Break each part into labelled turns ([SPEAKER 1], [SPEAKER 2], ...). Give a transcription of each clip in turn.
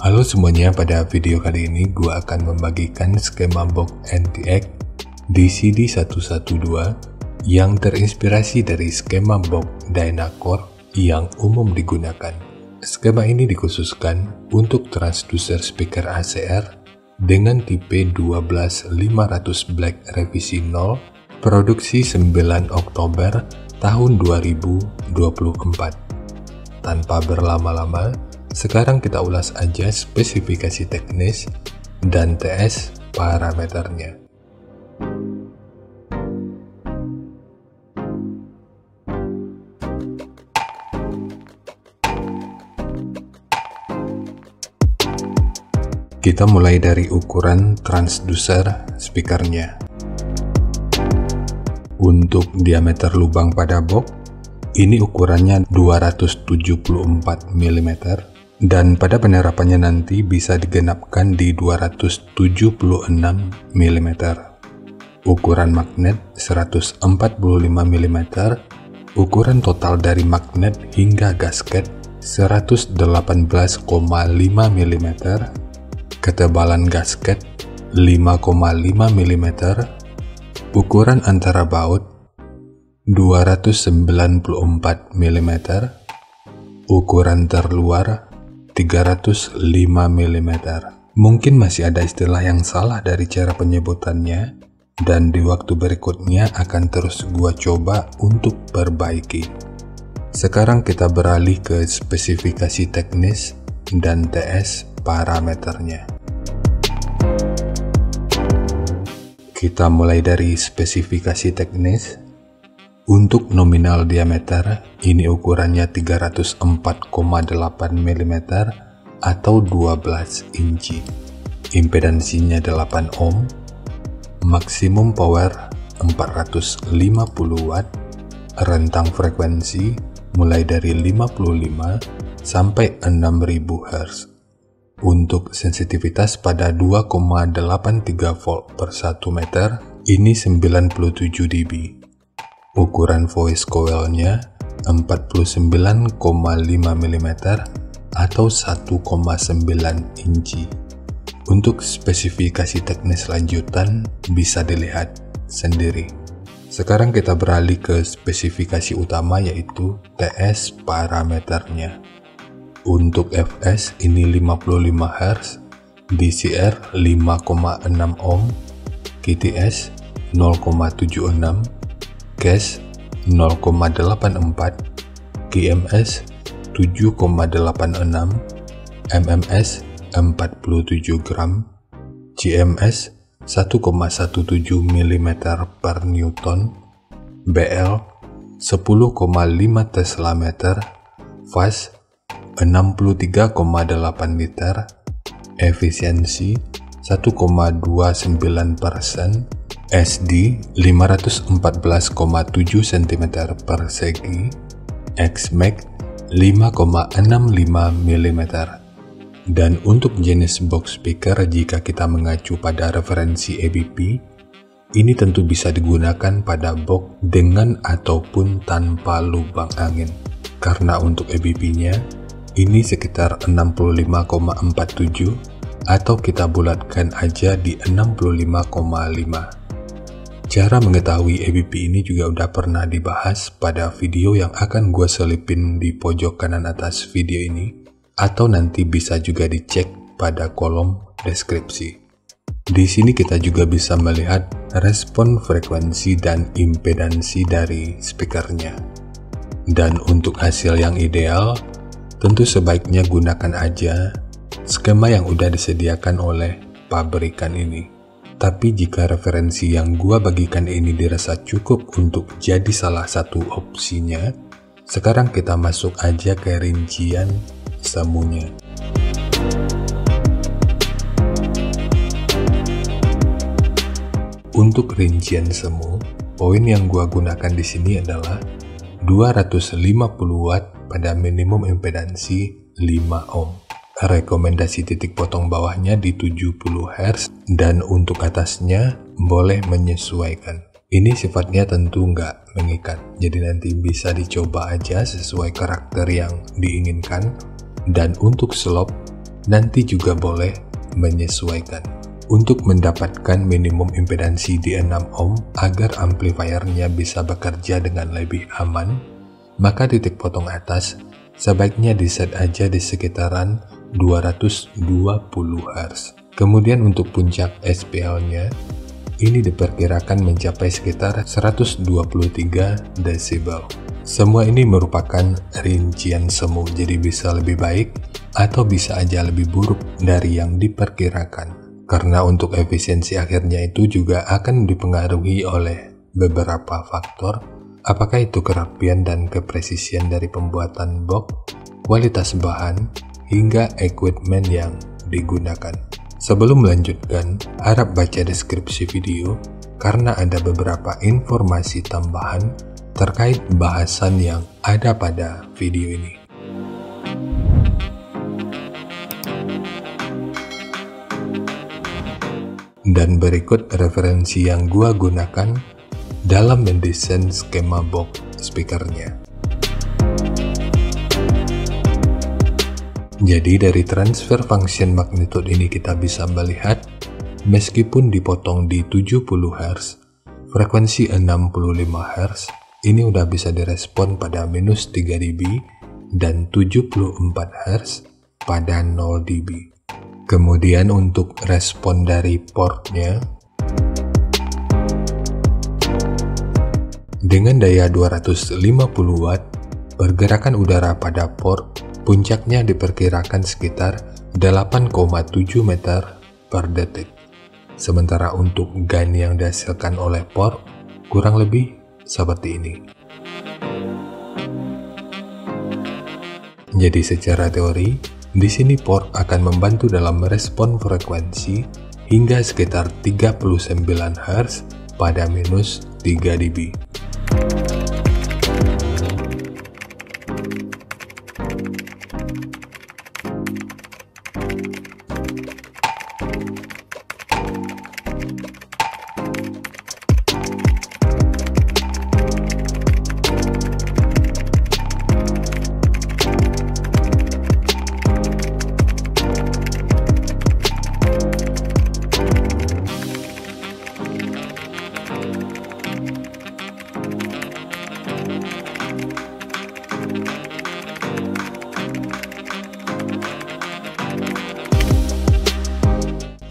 [SPEAKER 1] Halo semuanya, pada video kali ini gue akan membagikan skema box NTX DCD112 yang terinspirasi dari skema box Dynacore yang umum digunakan. Skema ini dikhususkan untuk transducer speaker ACR dengan tipe 12500 Black revisi 0, produksi 9 Oktober tahun 2024. Tanpa berlama-lama, sekarang kita ulas aja spesifikasi teknis dan TS parameternya. Kita mulai dari ukuran transducer speakernya. Untuk diameter lubang pada box, ini ukurannya 274 mm. Dan pada penerapannya nanti bisa digenapkan di 276 mm. Ukuran magnet 145 mm. Ukuran total dari magnet hingga gasket 118,5 mm. Ketebalan gasket 5,5 mm. Ukuran antara baut 294 mm. Ukuran terluar 305 mm. Mungkin masih ada istilah yang salah dari cara penyebutannya, dan di waktu berikutnya akan terus gua coba untuk perbaiki. Sekarang kita beralih ke spesifikasi teknis dan TS parameternya. Kita mulai dari spesifikasi teknis. Untuk nominal diameter, ini ukurannya 304,8 mm atau 12 inci. Impedansinya 8 ohm. Maksimum power 450 watt. Rentang frekuensi mulai dari 55 sampai 6000 Hz. Untuk sensitivitas pada 2,83 volt per 1 meter, ini 97 dB. Ukuran voice coil-nya 49,5 mm atau 1,9 inci. Untuk spesifikasi teknis lanjutan bisa dilihat sendiri. Sekarang kita beralih ke spesifikasi utama, yaitu TS parameternya. Untuk fs ini 55 Hz, DCR 5,6 ohm, KTS 0,76, Cache 0,84, GMS 7,86, MMS 47 gram, GMS 1,17 mm per Newton, BL 10,5 Tesla meter, fast 63,8 liter, efisiensi 1,29%, SD 514,7 cm per segi, XMAX 5,65 mm. Dan untuk jenis box speaker, jika kita mengacu pada referensi ABP, ini tentu bisa digunakan pada box dengan ataupun tanpa lubang angin. Karena untuk ABP-nya, ini sekitar 65,47 atau kita bulatkan aja di 65,5. Cara mengetahui ABP ini juga udah pernah dibahas pada video yang akan gue selipin di pojok kanan atas video ini, atau nanti bisa juga dicek pada kolom deskripsi. Di sini kita juga bisa melihat respon frekuensi dan impedansi dari speakernya. Dan untuk hasil yang ideal, tentu sebaiknya gunakan aja skema yang udah disediakan oleh pabrikan ini. Tapi jika referensi yang gua bagikan ini dirasa cukup untuk jadi salah satu opsinya, sekarang kita masuk aja ke rincian semuanya. Untuk rincian semu, poin yang gua gunakan di sini adalah 250 watt pada minimum impedansi 5 ohm. Rekomendasi titik potong bawahnya di 70 Hz dan untuk atasnya boleh menyesuaikan. Ini sifatnya tentu nggak mengikat, jadi nanti bisa dicoba aja sesuai karakter yang diinginkan. Dan untuk slop nanti juga boleh menyesuaikan. Untuk mendapatkan minimum impedansi di 6 ohm agar amplifiernya bisa bekerja dengan lebih aman, maka titik potong atas sebaiknya diset aja di sekitaran 220 Hz. Kemudian untuk puncak SPL-nya, ini diperkirakan mencapai sekitar 123 desibel. Semua ini merupakan rincian semu, jadi bisa lebih baik atau bisa aja lebih buruk dari yang diperkirakan. Karena untuk efisiensi akhirnya itu juga akan dipengaruhi oleh beberapa faktor, apakah itu kerapian dan kepresisian dari pembuatan box, kualitas bahan, hingga equipment yang digunakan. Sebelum melanjutkan, harap baca deskripsi video karena ada beberapa informasi tambahan terkait bahasan yang ada pada video ini. Dan berikut referensi yang gua gunakan dalam mendesain skema box speakernya. Jadi dari transfer function magnitude ini kita bisa melihat meskipun dipotong di 70 Hz, frekuensi 65 Hz ini udah bisa direspon pada minus 3 dB dan 74 Hz pada 0 dB. Kemudian untuk respon dari portnya, dengan daya 250 Watt, pergerakan udara pada port puncaknya diperkirakan sekitar 8,7 meter per detik. Sementara untuk gain yang dihasilkan oleh port kurang lebih seperti ini. Jadi secara teori, di sini port akan membantu dalam merespon frekuensi hingga sekitar 39 Hz pada minus 3 dB.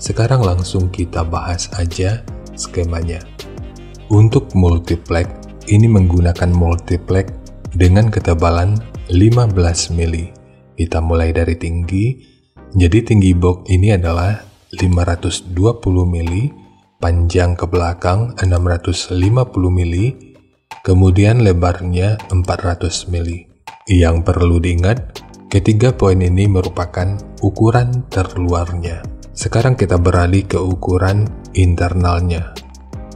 [SPEAKER 1] Sekarang langsung kita bahas aja skemanya. Untuk multiplex, ini menggunakan multiplex dengan ketebalan 15 mili. Kita mulai dari tinggi, jadi tinggi box ini adalah 520 mili, panjang ke belakang 650 mili, kemudian lebarnya 400 mili. Yang perlu diingat, ketiga poin ini merupakan ukuran terluarnya. Sekarang kita beralih ke ukuran internalnya.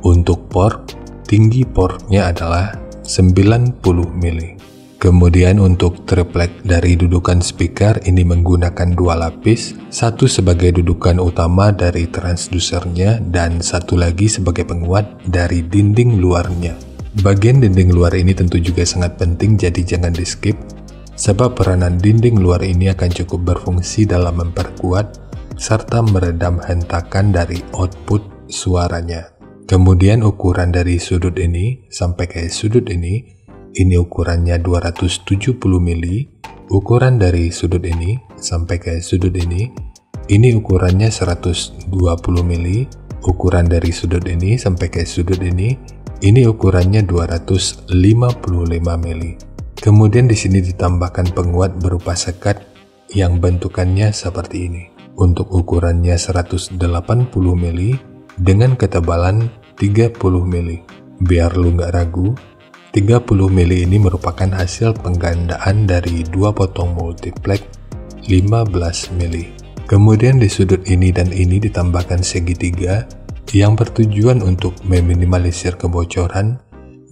[SPEAKER 1] Untuk port, tinggi portnya adalah 90 mili. Kemudian untuk triplet dari dudukan speaker ini menggunakan dua lapis, satu sebagai dudukan utama dari transdusernya dan satu lagi sebagai penguat dari dinding luarnya. Bagian dinding luar ini tentu juga sangat penting, jadi jangan di skip, sebab peranan dinding luar ini akan cukup berfungsi dalam memperkuat serta meredam hentakan dari output suaranya. Kemudian ukuran dari sudut ini sampai ke sudut ini ukurannya 270 mili. Ukuran dari sudut ini sampai ke sudut ini ukurannya 120 mili. Ukuran dari sudut ini sampai ke sudut ini ukurannya 255 mili. Kemudian di sini ditambahkan penguat berupa sekat yang bentukannya seperti ini. Untuk ukurannya 180 mili dengan ketebalan 30 mili. Biar lu nggak ragu, 30 mili ini merupakan hasil penggandaan dari dua potong multiplex 15 mili. Kemudian di sudut ini dan ini ditambahkan segitiga yang bertujuan untuk meminimalisir kebocoran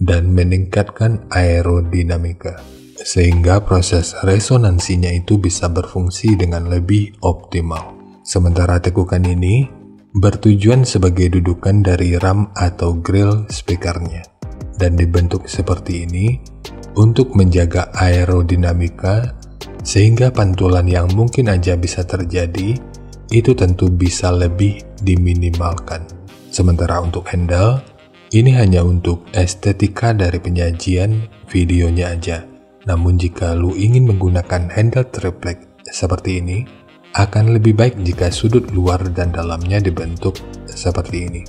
[SPEAKER 1] dan meningkatkan aerodinamika, sehingga proses resonansinya itu bisa berfungsi dengan lebih optimal. Sementara tekukan ini bertujuan sebagai dudukan dari ram atau grill speakernya dan dibentuk seperti ini untuk menjaga aerodinamika sehingga pantulan yang mungkin aja bisa terjadi itu tentu bisa lebih diminimalkan. Sementara untuk handle, ini hanya untuk estetika dari penyajian videonya aja. Namun jika lu ingin menggunakan handle triplek seperti ini, akan lebih baik jika sudut luar dan dalamnya dibentuk seperti ini.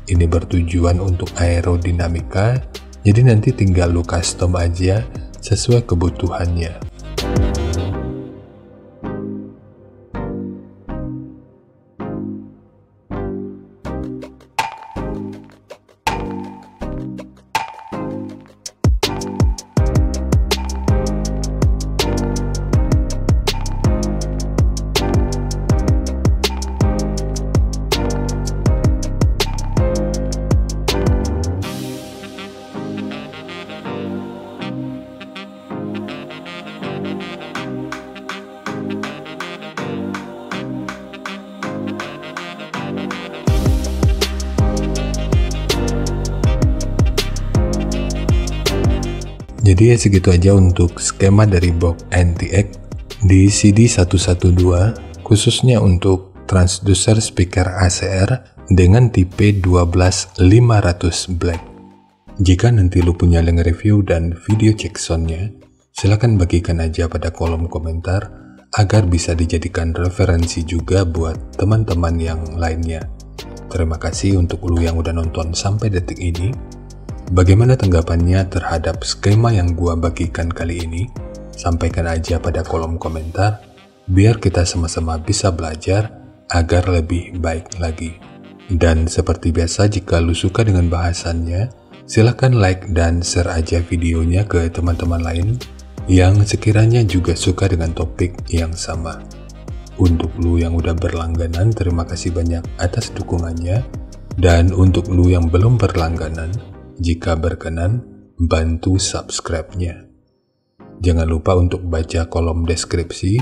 [SPEAKER 1] Ini bertujuan untuk aerodinamika, jadi nanti tinggal lu custom aja sesuai kebutuhannya. Jadi ya segitu aja untuk skema dari box NTX di CD112, khususnya untuk transducer speaker ACR dengan tipe 12500 Black. Jika nanti lu punya link review dan video check soundnya, silahkan bagikan aja pada kolom komentar agar bisa dijadikan referensi juga buat teman-teman yang lainnya. Terima kasih untuk lu yang udah nonton sampai detik ini. Bagaimana tanggapannya terhadap skema yang gua bagikan kali ini? Sampaikan aja pada kolom komentar, biar kita sama-sama bisa belajar agar lebih baik lagi. Dan seperti biasa, jika lu suka dengan bahasannya, silahkan like dan share aja videonya ke teman-teman lain yang sekiranya juga suka dengan topik yang sama. Untuk lu yang udah berlangganan, terima kasih banyak atas dukungannya. Dan untuk lu yang belum berlangganan, jika berkenan, bantu subscribe-nya. Jangan lupa untuk baca kolom deskripsi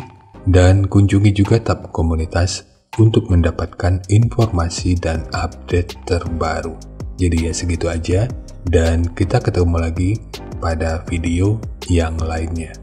[SPEAKER 1] dan kunjungi juga tab komunitas untuk mendapatkan informasi dan update terbaru. Jadi ya segitu aja, dan kita ketemu lagi pada video yang lainnya.